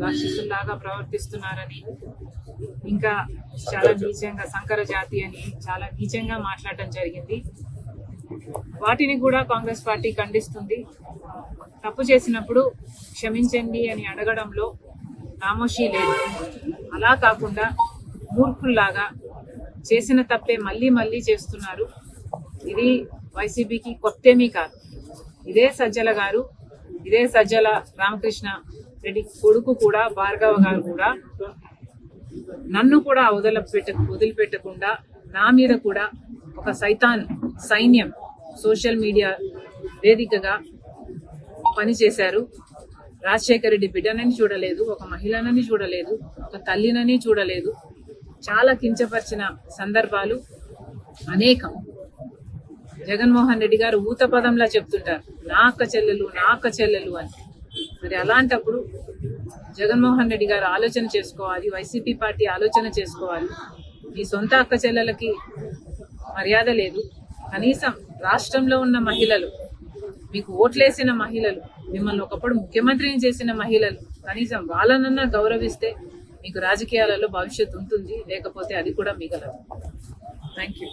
రాక్షసుల్లాగా ప్రవర్తిస్తున్నారని, ఇంకా చాలా నీచంగా సంకర జాతి అని చాలా నీచంగా మాట్లాడటం జరిగింది. వాటిని కూడా కాంగ్రెస్ పార్టీ ఖండిస్తుంది. తప్పు చేసినప్పుడు క్షమించండి అని అడగడంలో నామోషి లేదు. అలా కాకుండా మూర్ఖుల్లాగా చేసిన తప్పే మళ్ళీ మళ్ళీ చేస్తున్నారు. ఇది వైసీపీకి కొత్తేమీ కాదు. ఇదే సజ్జల రామకృష్ణ రెడ్డి కొడుకు కూడా, భార్గవ గారు కూడా నన్ను కూడా వదిలిపెట్టకుండా నా మీద కూడా ఒక సైన్యం సోషల్ మీడియా వేదికగా పనిచేశారు. రాజశేఖర రెడ్డి బిడ్డనని చూడలేదు, ఒక మహిళనని చూడలేదు, ఒక తల్లినని చూడలేదు. చాలా కించపరిచిన సందర్భాలు అనేకం. జగన్మోహన్ రెడ్డి గారు ఊత పదంలా చెప్తుంటారు, నా అక్క చెల్లెలు అని. మరి అలాంటప్పుడు జగన్మోహన్ రెడ్డి గారు ఆలోచన చేసుకోవాలి, వైసీపీ పార్టీ ఆలోచన చేసుకోవాలి. మీ సొంత అక్క చెల్లెలకి మర్యాద లేదు. కనీసం రాష్ట్రంలో ఉన్న మహిళలు, మీకు ఓట్లేసిన మహిళలు, మిమ్మల్ని ఒకప్పుడు ముఖ్యమంత్రిని చేసిన మహిళలు, కనీసం వాళ్ళనన్నా గౌరవిస్తే మీకు రాజకీయాలలో భవిష్యత్తు ఉంటుంది. లేకపోతే అది కూడా మిగలదు. Thank you.